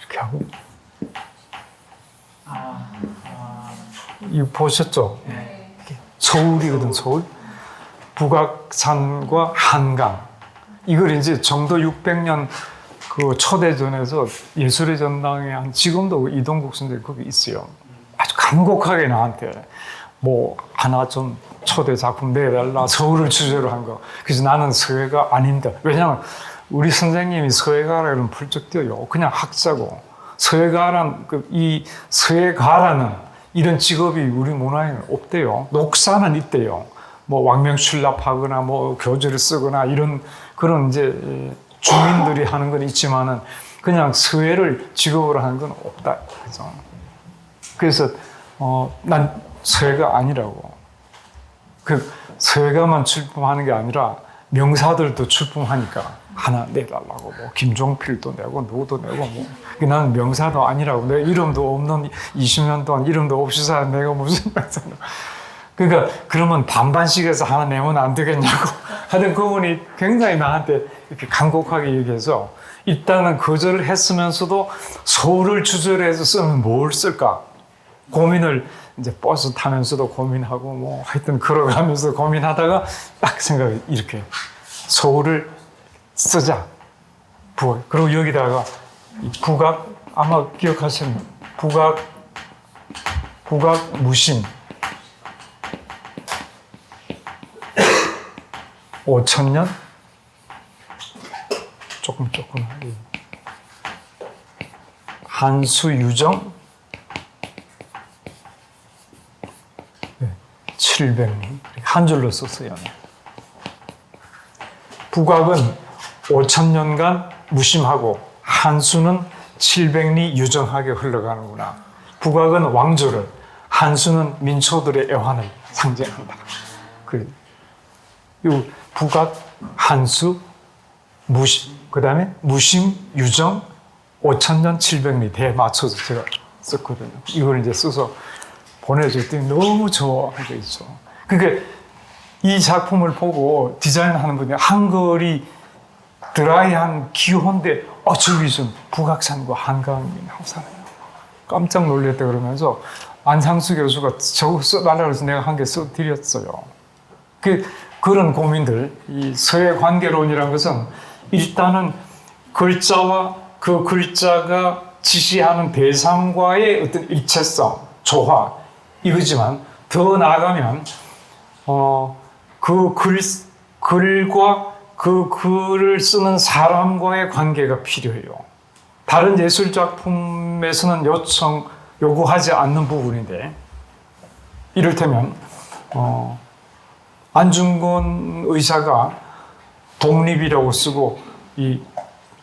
이렇게 하고. 이거 보셨죠? 네. 서울이거든, 서울. 북악산과 한강. 이걸 이제 정도 600년 그 초대전에서 예술의 전당에 한, 지금도 이동국 선생님 거기 있어요. 아주 간곡하게 나한테 뭐 하나 좀 초대 작품 내달라, 서울을 주제로 한 거. 그래서 나는 서예가 아닌데, 왜냐하면 우리 선생님이 서예가라 그러면 펄쩍 뛰어요. 그냥 학자고, 서예가란 이 서예가라는 이런 직업이 우리 문화에는 없대요. 녹사는 있대요. 뭐 왕명출납하거나 뭐 교재를 쓰거나 이런 그런 이제 주민들이 하는 건 있지만은 그냥 서예를 직업으로 하는 건 없다. 그죠? 그래서 난 서예가 아니라고. 그 서예가만 출품하는 게 아니라 명사들도 출품하니까 하나 내달라고, 뭐 김종필도 내고 누구도 내고, 뭐 나는 명사도 아니라고, 내 이름도 없는 20년 동안 이름도 없이 산 내가 무슨 명사도. 그러니까 그러면 반반씩해서 하나 내면 안 되겠냐고 하던 그분이 굉장히 나한테 이렇게 간곡하게 얘기해서, 일단은 거절을 했으면서도 서울을 주제로 해서 쓰면 뭘 쓸까 고민을, 이제 버스 타면서도 고민하고 뭐 하여튼 걸어가면서 고민하다가 딱 생각이, 이렇게 서울을 쓰자. 그리고 여기다가 북악, 아마 기억하시는 북악 무심 5,000년? 조금 한수 유정 700년 한 줄로 썼어요. 북악은 5,000년간 무심하고 한수는 700리 유정하게 흘러가는구나. 북악은 왕조를, 한수는 민초들의 애환을 상징한다. 이 북악, 한수, 무심, 그 다음에 무심, 유정, 5,000년 700리 대 맞춰서 제가 썼거든요. 이걸 이제 써서 보내줬더니 너무 좋아한 게 있죠. 그러니까 이 작품을 보고 디자인하는 분이 한글이 드라이한 기호인데 저기 좀 북악산과 한강이 나오잖아요. 깜짝 놀랐다 그러면서 안상수 교수가 저거 써달라고 해서 내가 한 개 써드렸어요. 그런 고민들, 이 서예 관계론이라는 것은 일단은 글자와 그 글자가 지시하는 대상과의 어떤 일체성, 조화, 이거지만 더 나아가면 그 글과 그 글을 쓰는 사람과의 관계가 필요해요. 다른 예술 작품에서는 요구하지 않는 부분인데, 이를테면 안중근 의사가 독립이라고 쓰고 이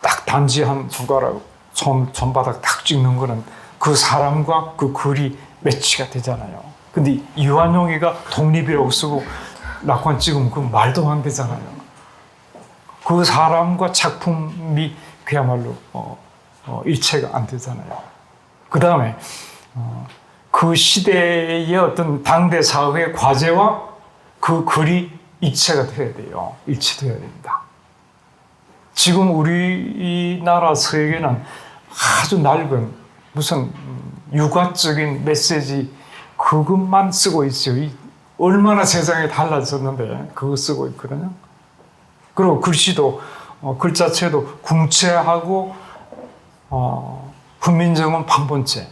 딱 단지 한 숟가락 손바닥 딱 찍는 거는 그 사람과 그 글이 매치가 되잖아요. 근데 유한용이가 독립이라고 쓰고 낙관 찍으면 그 말도 안 되잖아요. 그 사람과 작품이 그야말로 일체가 안 되잖아요. 그 다음에 그 시대의 어떤 당대 사회의 과제와 그 글이 일체가 돼야 돼요. 일치돼야 됩니다. 지금 우리나라 서예계는 아주 낡은 무슨 육아적인 메시지 그것만 쓰고 있죠. 얼마나 세상이 달라졌는데 그거 쓰고 있거든요. 그리고 글씨도 글자체도 궁체하고 훈민정음 판본체.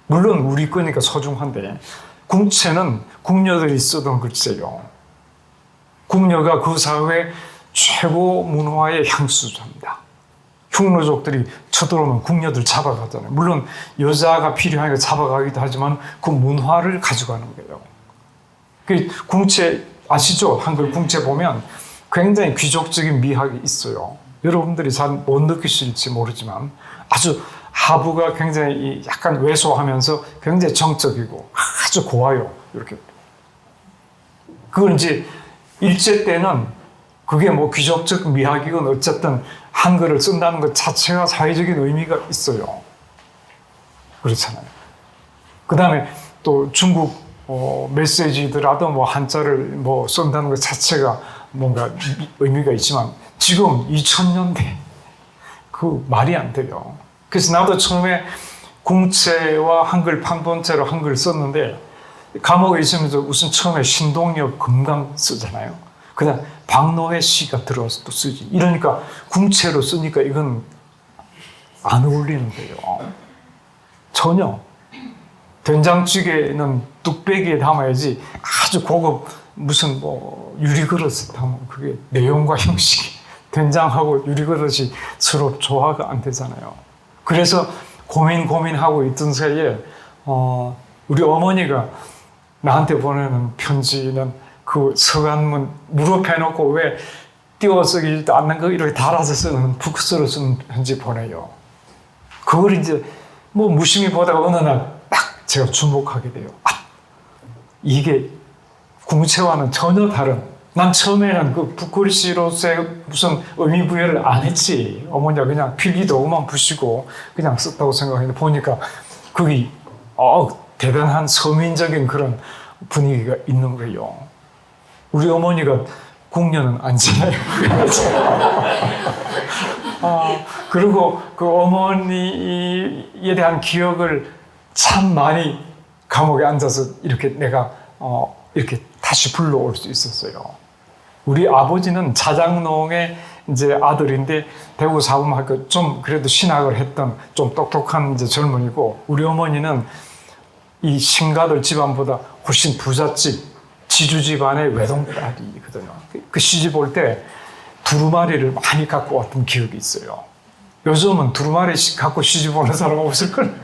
물론 우리 거니까 소중한데 궁체는 궁녀들이 쓰던 글자예요. 궁녀가 그 사회의 최고 문화의 향수자입니다. 흉노족들이 쳐들어오면 궁녀들 잡아가잖아요. 물론 여자가 필요하니까 잡아가기도 하지만 그 문화를 가져가는 거예요. 그 궁체 아시죠? 한글 궁체 보면 굉장히 귀족적인 미학이 있어요. 여러분들이 잘 못 느끼실지 모르지만 아주 하부가 굉장히 약간 왜소하면서 굉장히 정적이고 아주 고와요. 이렇게. 그걸 이제 일제 때는 그게 뭐 귀족적 미학이건 어쨌든 한글을 쓴다는 것 자체가 사회적인 의미가 있어요. 그렇잖아요. 그 다음에 또 중국 메시지더라도 뭐 한자를 뭐 쓴다는 것 자체가 뭔가 의미가 있지만 지금 2000년대 그 말이 안 돼요. 그래서 나도 처음에 궁체와 한글 판본체로 한글 썼는데 감옥에 있으면서 우선 처음에 신동엽 금강 쓰잖아요. 그다음 박노해 시가 들어와서 또 쓰지. 이러니까 궁체로 쓰니까 이건 안 어울리는데요. 전혀. 된장찌개는 뚝배기에 담아야지 아주 고급 무슨 뭐 유리그릇에 담으면 그게 내용과 형식이 된장하고 유리그릇이 서로 조화가 안 되잖아요. 그래서 고민하고 있던 사이에 우리 어머니가 나한테 보내는 편지는 그 서간문 무릎에 놓고 왜 띄워 쓰기도 않는 거 이렇게 달아서 쓰는 북서로 쓰는 편지 보내요. 그걸 이제 뭐 무심히 보다가 어느 날 딱 제가 주목하게 돼요. 이게 궁체와는 전혀 다른. 난 처음에는 그 북글씨로서의 무슨 의미 부여를 안 했지. 어머니가 그냥 필기도구만 부시고 그냥 썼다고 생각했는데 보니까 그게 대단한 서민적인 그런 분위기가 있는 거예요. 우리 어머니가 궁녀는 아니잖아요. 그리고 그 어머니에 대한 기억을 참 많이 감옥에 앉아서 이렇게 내가 이렇게 다시 불러올 수 있었어요. 우리 아버지는 자장농의 이제 아들인데 대구 사범학교 좀 그래도 신학을 했던 좀 똑똑한 이제 젊은이고 우리 어머니는 이 신가들 집안보다 훨씬 부잣집 지주 집안의 외동딸이거든요. 그 시집 올 때 두루마리를 많이 갖고 왔던 기억이 있어요. 요즘은 두루마리 갖고 시집 오는 사람 없을걸?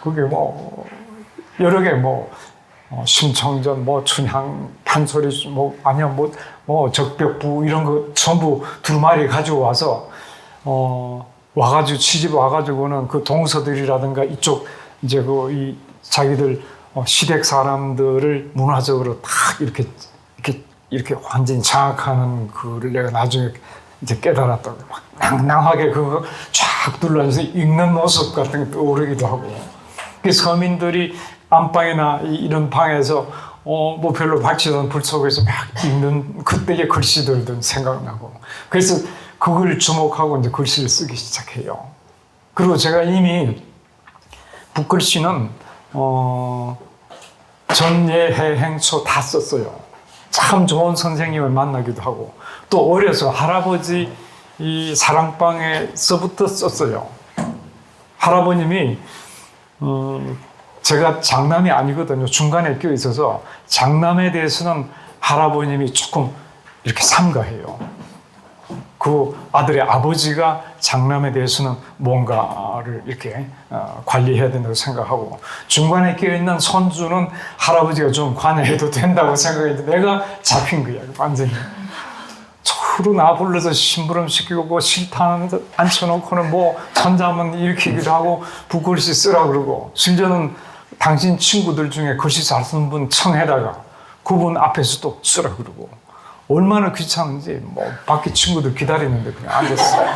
그게 뭐 여러 개 뭐 심청전, 뭐 춘향, 판소리, 뭐 아니면 뭐 적벽부 이런 거 전부 두루마리 가지고 와서 와가지고 시집 와가지고는 그 동서들이라든가 이쪽 이제 이 자기들 시댁 사람들을 문화적으로 딱 이렇게 완전히 장악하는 그를 내가 나중에 이제 깨달았다고. 막 낭낭하게 그거 쫙 둘러서 읽는 모습 같은 게 떠오르기도 하고. 그 서민들이 안방이나 이런 방에서 뭐 별로 밝지도 않은 불 속에서 막 읽는 그때의 글씨들도 생각나고. 그래서 그걸 주목하고 이제 글씨를 쓰기 시작해요. 그리고 제가 이미 붓글씨는 전예해 행초 다 썼어요. 참 좋은 선생님을 만나기도 하고 또 어려서 할아버지 이 사랑방에서부터 썼어요. 할아버님이 제가 장남이 아니거든요. 중간에 껴 있어서 장남에 대해서는 할아버님이 조금 이렇게 삼가해요. 그 아들의 아버지가 장남에 대해서는 뭔가를 이렇게 관리해야 된다고 생각하고 중간에 끼어있는 손주는 할아버지가 좀 관여해도 된다고 생각했는데 내가 잡힌 거야 완전히. 서로 나 불러서 심부름 시키고 싫다는 데 앉혀놓고는 뭐 천자문 일으키기도 하고 붓글씨 쓰라 그러고 심지어는 당신 친구들 중에 글씨 잘 쓰는 분 청해다가 그분 앞에서 또 쓰라 그러고 얼마나 귀찮은지 뭐 밖에 친구들 기다리는데 그냥 앉았어요.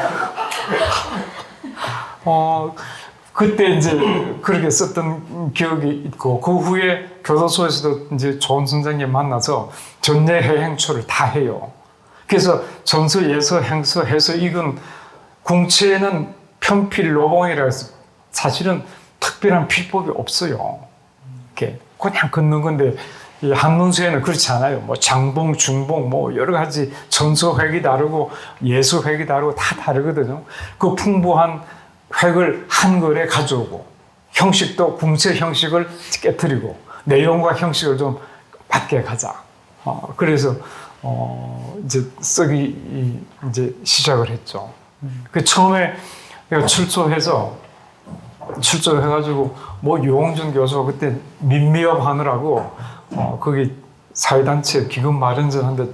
그때 이제 그렇게 썼던 기억이 있고 그 후에 교도소에서도 이제 좋은 선생님 만나서 전예해 행초를 다 해요. 그래서 전서, 예서, 행서 해서 이건 궁체에는 편필, 로봉이라 해서 사실은 특별한 필법이 없어요. 이렇게 그냥 긋는 건데 이 한문서에는 그렇지 않아요. 뭐 장봉, 중봉, 뭐 여러 가지 전서획이 다르고 예서획이 다르고 다 다르거든요. 그 풍부한 획을 한글에 가져오고 형식도 궁체 형식을 깨뜨리고 내용과 형식을 좀 맞게 가자. 그래서 이제 쓰기 이제 시작을 했죠. 그 처음에 내가 출소해가지고 뭐 유홍준 교수가 그때 민미업 하느라고 거기 사회단체 기금 마련전한데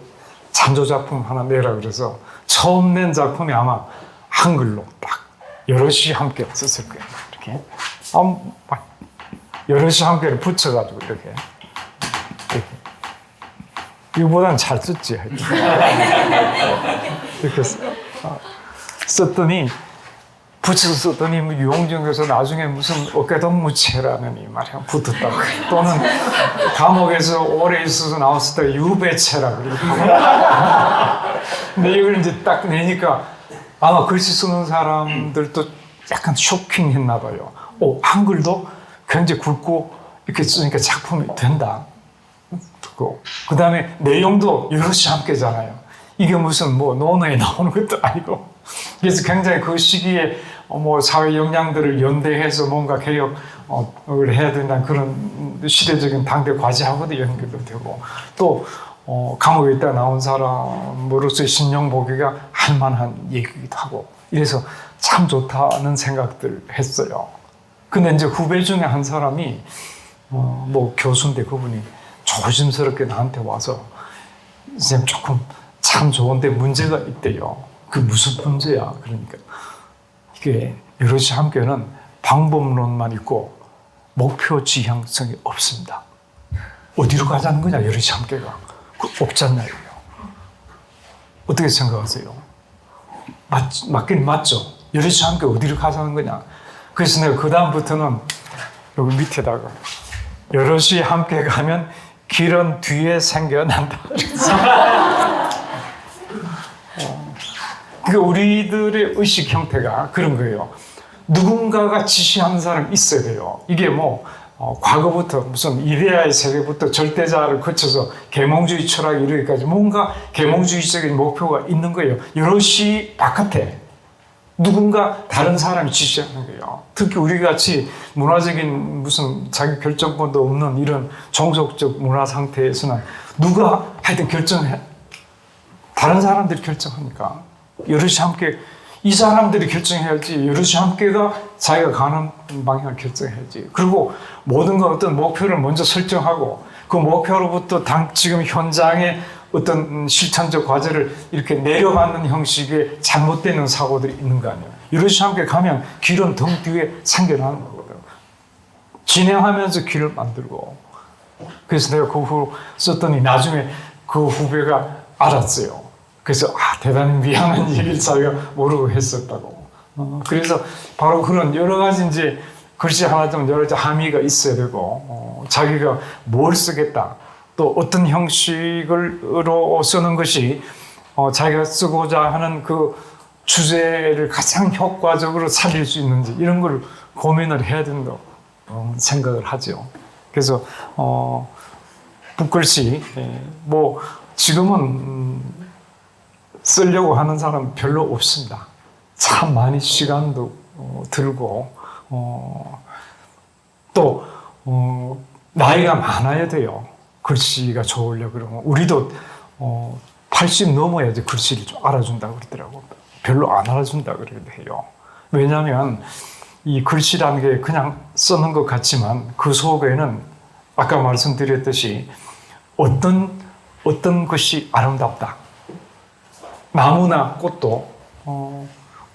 찬조 작품 하나 내라 그래서 처음 낸 작품이 아마 한글로 딱 여럿이 함께 썼을 거예요. 이렇게 여럿이 함께를 붙여가지고 이렇게. 이거보다는 잘 썼지. 이렇게 썼더니 붙여서 썼더니 유홍준 교수 나중에 무슨 어깨동무체라는 이 말이 붙었다고 또는 감옥에서 오래 있어서 나왔을 때 유배체라고 근데 이걸 이제 딱 내니까 아마 글씨 쓰는 사람들도 약간 쇼킹했나 봐요. 한글도 굉장히 굵고 이렇게 쓰니까 작품이 된다. 그 다음에 내용도 여럿이 함께잖아요. 이게 무슨 뭐 논어에 나오는 것도 아니고. 그래서 굉장히 그 시기에 뭐 사회 역량들을 연대해서 뭔가 개혁을 해야 된다는 그런 시대적인 당대 과제하고도 연결도 되고 또 감옥에 있다 나온 사람으로서의 신용 보기가 할 만한 얘기기도 하고 이래서 참 좋다는 생각들 했어요. 근데 이제 후배 중에 한 사람이 뭐 교수인데 그분이 조심스럽게 나한테 와서 선생님 조금 참 좋은데 문제가 있대요. 그 무슨 문제야? 그러니까 이게 여럿이 함께는 방법론만 있고 목표 지향성이 없습니다. 어디로 가자는 거냐 여럿이 함께가. 그 없잖아요. 어떻게 생각하세요? 맞긴 맞죠. 여럿이 함께 어디로 가자는 거냐. 그래서 내가 그 다음부터는 여기 밑에다가 여럿이 함께 가면 길은 뒤에 생겨난다. 그러니까 우리들의 의식 형태가 그런 거예요. 누군가가 지시하는 사람이 있어야 돼요. 이게 뭐 과거부터 무슨 이데아의 세계부터 절대자를 거쳐서 계몽주의 철학이 이르기까지 뭔가 계몽주의적인 목표가 있는 거예요. 여럿이 바깥에 누군가 다른 사람이 지시하는 거예요. 특히 우리같이 문화적인 무슨 자기 결정권도 없는 이런 종속적 문화 상태에서는 누가 하여튼 다른 사람들이 결정하니까 여럿이 함께 이 사람들이 결정해야지. 여럿이 함께가 자기가 가는 방향을 결정해야지. 그리고 모든 건 어떤 목표를 먼저 설정하고 그 목표로부터 지금 현장에 어떤 실천적 과제를 이렇게 내려받는 형식의 잘못되는 사고들이 있는 거 아니에요. 여럿이 함께 가면 길은 등 뒤에 생겨나는 거거든요. 진행하면서 길을 만들고. 그래서 내가 그 후 썼더니 나중에 그 후배가 알았어요. 그래서 대단히 미안한 얘기를 자기가 모르고 했었다고. 그래서 바로 그런 여러 가지 이제 글씨 하나 좀 여러 가지 함의가 있어야 되고 자기가 뭘 쓰겠다. 또 어떤 형식으로 쓰는 것이 자기가 쓰고자 하는 그 주제를 가장 효과적으로 살릴 수 있는지 이런 걸 고민을 해야 된다고 생각을 하죠. 그래서 붓글씨 뭐 지금은 쓰려고 하는 사람 별로 없습니다. 참 많이 시간도 들고 또 나이가 많아야 돼요. 글씨가 좋으려 그러면 우리도 80 넘어야지 글씨를 좀 알아준다고 그러더라고. 별로 안 알아준다 그러기도 해요. 왜냐하면 이 글씨라는 게 그냥 쓰는 것 같지만 그 속에는 아까 말씀드렸듯이 어떤 것이 아름답다. 나무나 꽃도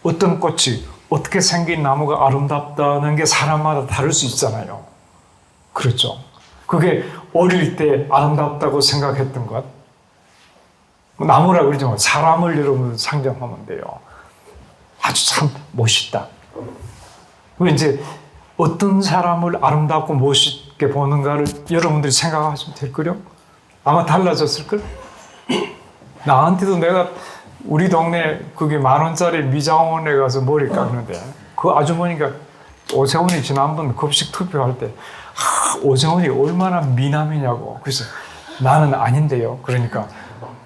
어떤 꽃이 어떻게 생긴 나무가 아름답다는 게 사람마다 다를 수 있잖아요. 그렇죠. 그게 어릴 때 아름답다고 생각했던 것. 나무라 그러지만 사람을 여러분 상정하면 돼요. 아주 참 멋있다. 이제 어떤 사람을 아름답고 멋있게 보는가를 여러분들이 생각하시면 될 거요. 아마 달라졌을걸? 나한테도 내가 우리 동네 그게 10,000원짜리 미장원에 가서 머리 깎는데 그 아주머니가 오세훈이 지난번 급식 투표할 때 오세훈이 얼마나 미남이냐고. 그래서 나는 아닌데요. 그러니까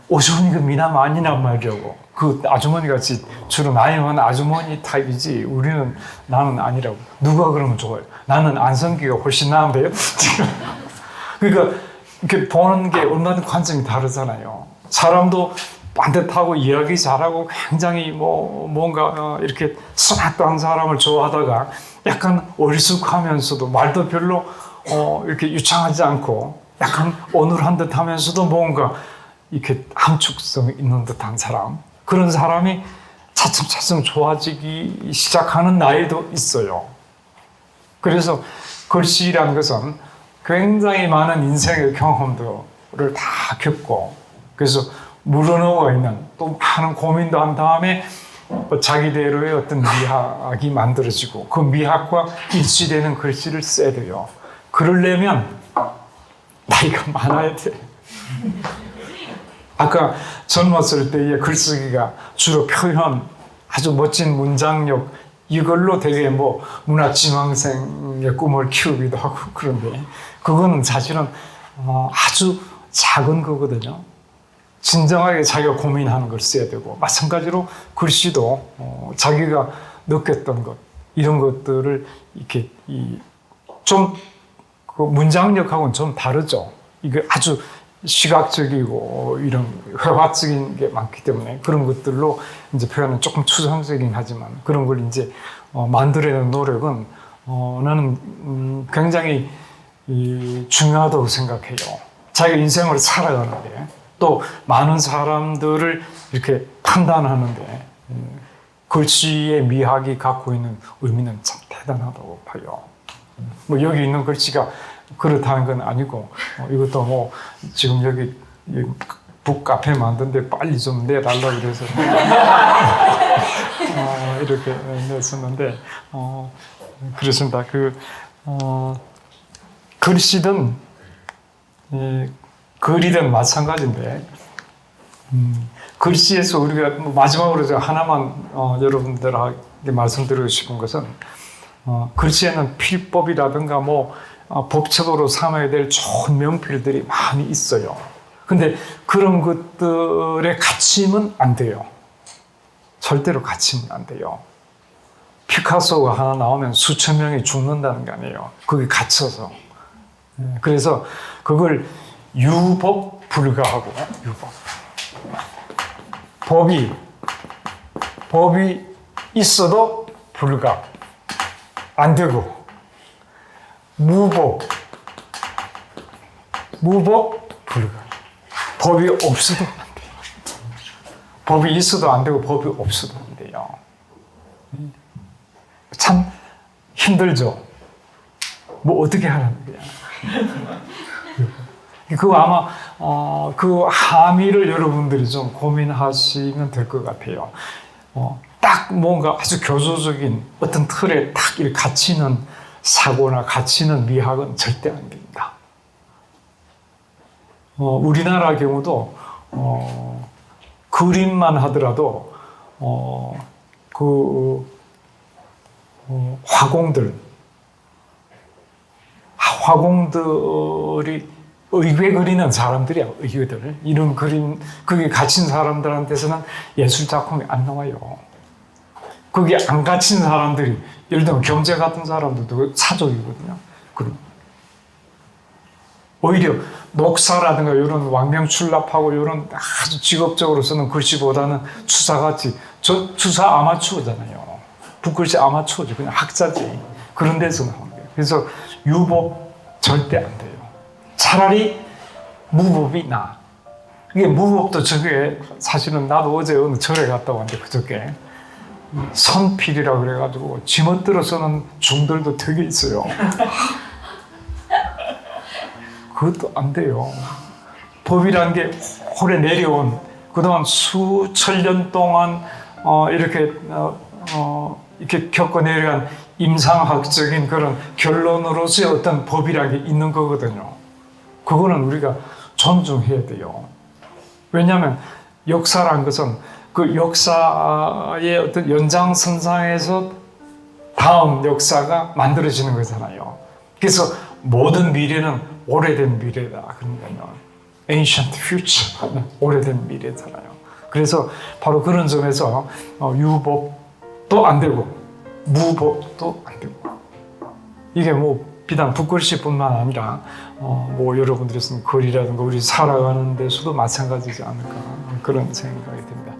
오세훈이가 미남 아니란 말이라고. 그 아주머니 같이 주로 나이 많은 아주머니 타입이지 나는 아니라고. 누가 그러면 좋아요? 나는 안성기가 훨씬 나은데요. 그러니까 이렇게 보는 게 얼마든 관점이 다르잖아요. 사람도 반듯하고 이야기 잘하고 굉장히 뭔가 이렇게 스마트한 사람을 좋아하다가 약간 어리숙하면서도 말도 별로 이렇게 유창하지 않고 약간 어눌한 듯 하면서도 뭔가 이렇게 함축성이 있는 듯한 사람. 그런 사람이 차츰차츰 좋아지기 시작하는 나이도 있어요. 그래서 글씨라는 것은 굉장히 많은 인생의 경험들을 다 겪고 그래서 물어놓아 있는 또 많은 고민도 한 다음에 자기대로의 어떤 미학이 만들어지고 그 미학과 일치되는 글씨를 써야 돼요. 그러려면 나이가 많아야 돼. 아까 젊었을 때의 글쓰기가 주로 표현, 아주 멋진 문장력 이걸로 되게 문화지망생의 꿈을 키우기도 하고 그런데 그거는 사실은 아주 작은 거거든요. 진정하게 자기가 고민하는 걸 써야 되고 마찬가지로 글씨도 자기가 느꼈던 것 이런 것들을 이렇게 좀 그 문장력하고는 좀 다르죠. 이게 아주 시각적이고 이런 회화적인 게 많기 때문에 그런 것들로 이제 표현은 조금 추상적이긴 하지만 그런 걸 이제 만들어내는 노력은 나는 굉장히 중요하다고 생각해요. 자기 인생을 살아가는데 또 많은 사람들을 이렇게 판단하는데 글씨의 미학이 갖고 있는 의미는 참 대단하다고 봐요. 여기 있는 글씨가 그렇다는 건 아니고 이것도 지금 여기 북카페 만드는데 빨리 좀 내달라고 그래서 이렇게 냈었는데 그렇습니다. 글씨든 글이든 마찬가지인데 글씨에서 우리가 마지막으로 하나만 여러분들에게 말씀드리고 싶은 것은 글씨에는 필법이라든가 법칙으로 삼아야 될 좋은 명필들이 많이 있어요. 근데 그런 것들에 갇히면 안 돼요. 절대로 갇히면 안 돼요. 피카소가 하나 나오면 수천 명이 죽는다는 게 아니에요. 거기 갇혀서. 그래서 그걸 유법 불가하고 유법. 법이 있어도 불가. 안 되고. 무법. 불가. 법이 없어도 안 돼요. 법이 있어도 안 되고 법이 없어도 안 돼요. 참 힘들죠. 뭐 어떻게 하라는 거야. 그 아마 그 함의를 여러분들이 좀 고민하시면 될 것 같아요. 딱 뭔가 아주 교조적인 어떤 틀에 딱 이렇게 갇히는 사고나 갇히는 미학은 절대 안 됩니다. 우리나라 경우도 그림만 하더라도 화공들이 의궤 그리는 사람들이야, 의궤들. 이런 그림, 그게 갇힌 사람들한테서는 예술 작품이 안 나와요. 그게 안 갇힌 사람들이, 예를 들면 경제 같은 사람들도 사족이거든요. 그럼 오히려 녹사라든가 이런 왕명출납하고 이런 아주 직업적으로 쓰는 글씨보다는 추사같이, 추사 아마추어잖아요. 붓글씨 아마추어지, 그냥 학자지. 그런 데서 나오는 거예요. 그래서 유법 절대 안 돼요. 차라리 무법이 나. 이게 무법도 저게 사실은 나도 어제 어느 절에 갔다 왔는데 그저께 선필이라고 그래가지고 지멋대로 쓰는 중들도 되게 있어요. 그것도 안 돼요. 법이라는 게 오래 내려온, 그동안 수천 년 동안 이렇게 겪어 내려간 임상학적인 그런 결론으로서의 어떤 법이라는 게 있는 거거든요. 그거는 우리가 존중해야 돼요. 왜냐하면 역사란 것은 그 역사의 어떤 연장선상에서 다음 역사가 만들어지는 거잖아요. 그래서 모든 미래는 오래된 미래다. 그러니까요. ancient future, 오래된 미래잖아요. 그래서 바로 그런 점에서 유법도 안 되고 무법도 안 되고, 이게 뭐 비단 붓글씨뿐만 아니라 뭐 여러분들이 쓴 글이라든가 우리 살아가는 데서도 마찬가지지 않을까, 그런 생각이 듭니다.